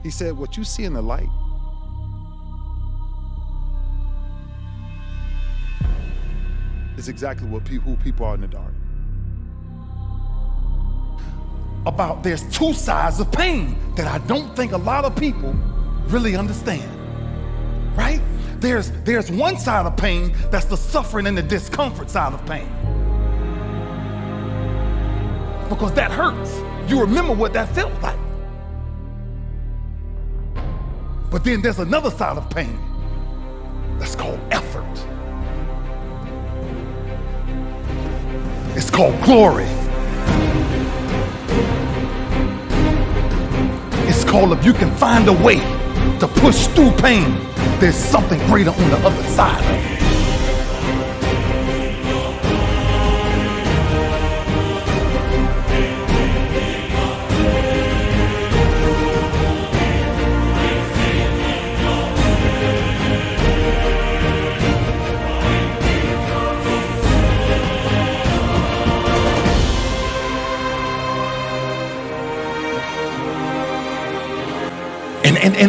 He said, what you see in the light is exactly who people are in the dark. About there's two sides of pain that I don't think a lot of people really understand, right? There's one side of pain that's the suffering and the discomfort side of pain. Because that hurts. You remember what that felt like. But then there's another side of pain that's called effort. It's called glory. It's called, if you can find a way to push through pain, there's something greater on the other side of it.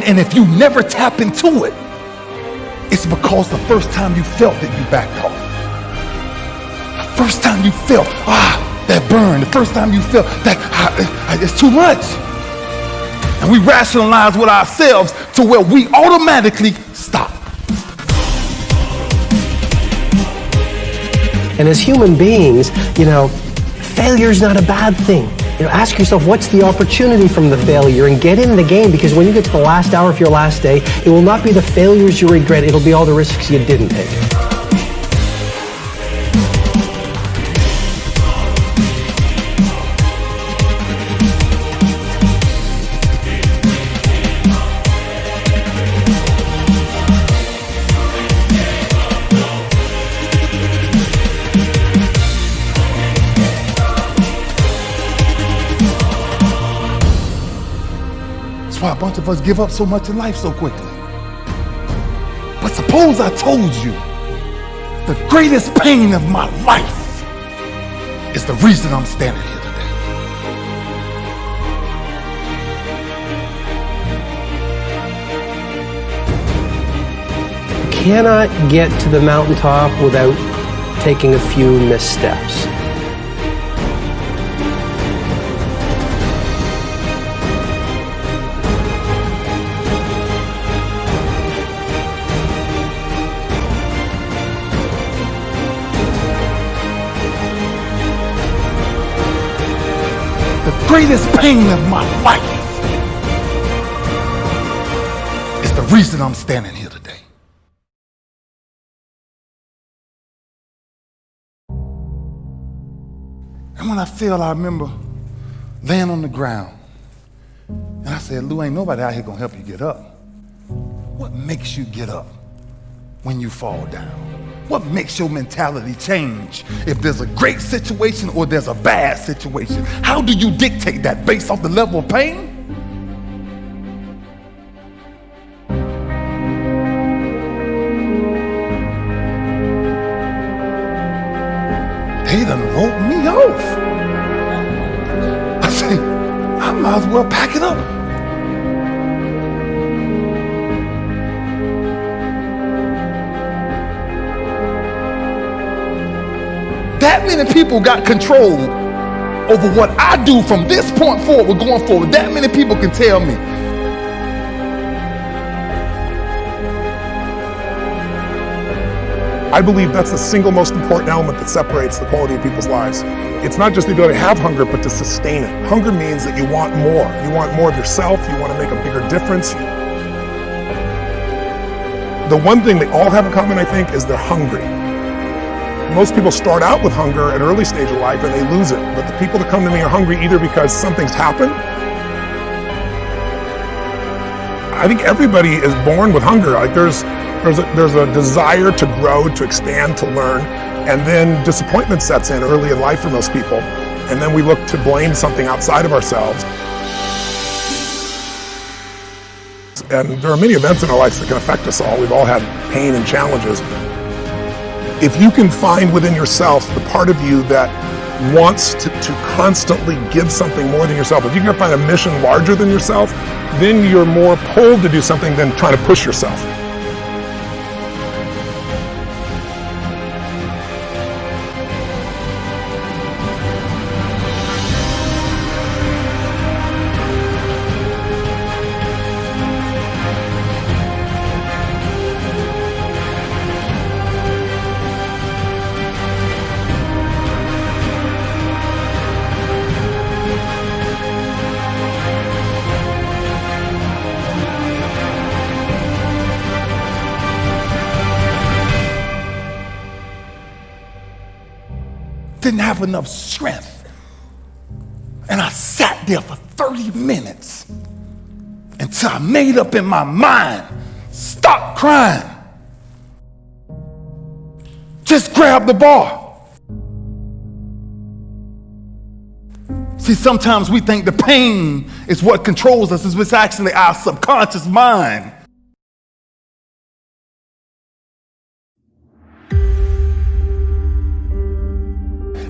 And if you never tap into it, it's because the first time you felt it, you backed off. The first time you felt, that burn, the first time you felt that it's too much. And we rationalize with ourselves to where we automatically stop. And as human beings, failure's not a bad thing. Ask yourself, what's the opportunity from the failure, and get in the game, because when you get to the last hour of your last day, it will not be the failures you regret, it'll be all the risks you didn't take. Why a bunch of us give up so much in life so quickly. But suppose I told you the greatest pain of my life is the reason I'm standing here today. You cannot get to the mountaintop without taking a few missteps. The greatest pain of my life is the reason I'm standing here today. And when I fell, I remember laying on the ground. And I said, Lou, ain't nobody out here gonna help you get up. What makes you get up when you fall down? What makes your mentality change if there's a great situation or there's a bad situation? How do you dictate that based off the level of pain? They done wrote me off. I said, I might as well pack it up. That many people got control over what I do from this point forward, going forward. That many people can tell me. I believe that's the single most important element that separates the quality of people's lives. It's not just the ability to have hunger, but to sustain it. Hunger means that you want more. You want more of yourself. You want to make a bigger difference. The one thing they all have in common, I think, is they're hungry. Most people start out with hunger at an early stage of life and they lose it. But the people that come to me are hungry either because something's happened. I think everybody is born with hunger. Like there's a desire to grow, to expand, to learn, and then disappointment sets in early in life for most people. And then we look to blame something outside of ourselves. And there are many events in our lives that can affect us all. We've all had pain and challenges. If you can find within yourself the part of you that wants to constantly give something more than yourself. If you can find a mission larger than yourself, then you're more pulled to do something than trying to push yourself. Didn't have enough strength. And I sat there for 30 minutes until I made up in my mind, stop crying. Just grab the ball. See, sometimes we think the pain is what controls us. It's actually our subconscious mind.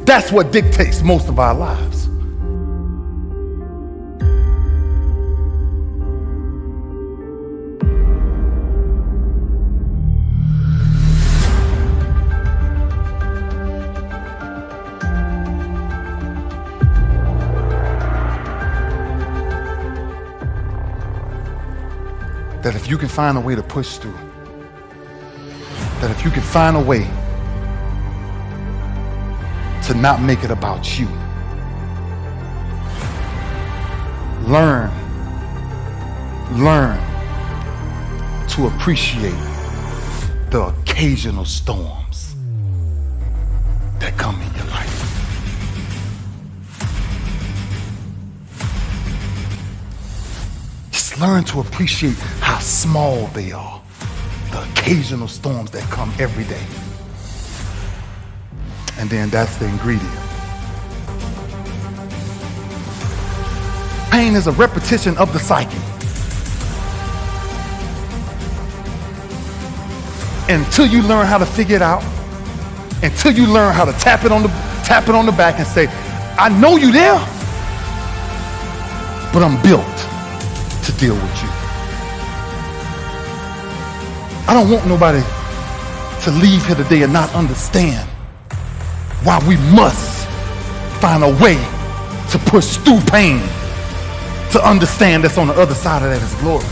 That's what dictates most of our lives. That if you can find a way to push through, that if you can find a way to not make it about you. Learn to appreciate the occasional storms that come in your life. Just learn to appreciate how small they are, the occasional storms that come every day. And then that's the ingredient. Pain is a repetition of the psyche. Until you learn how to figure it out, until you learn how to tap it on the back and say, I know you there, but I'm built to deal with you. I don't want nobody to leave here today and not understand why we must find a way to push through pain to understand that's on the other side of that is glory.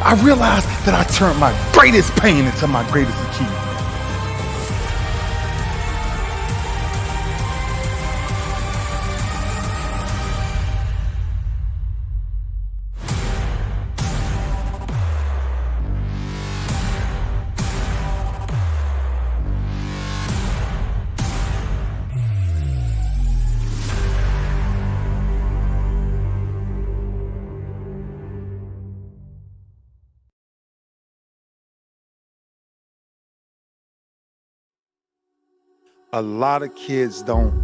I realized that I turned my greatest pain into my greatest achievement. A lot of kids don't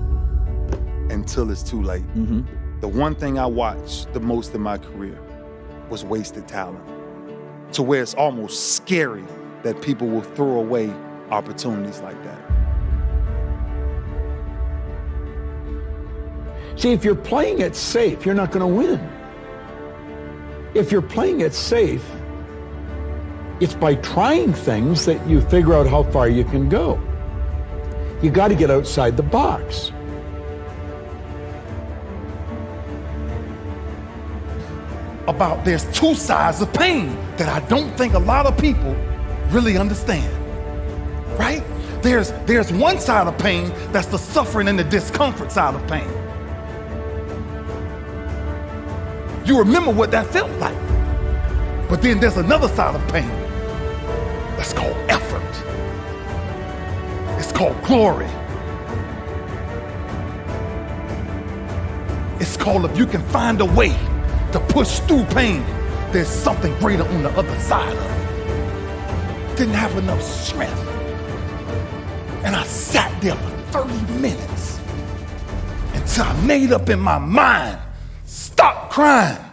until it's too late. Mm-hmm. The one thing I watched the most in my career was wasted talent, to where it's almost scary that people will throw away opportunities like that. See, if you're playing it safe, you're not going to win. If you're playing it safe, it's by trying things that you figure out how far you can go. You got to get outside the box. There's two sides of pain that I don't think a lot of people really understand, right? There's one side of pain that's the suffering and the discomfort side of pain. You remember what that felt like. But then there's another side of pain that's called effort. It's called glory. It's called, if you can find a way to push through pain, there's something greater on the other side of it. Didn't have enough strength. And I sat there for 30 minutes until I made up in my mind, crying.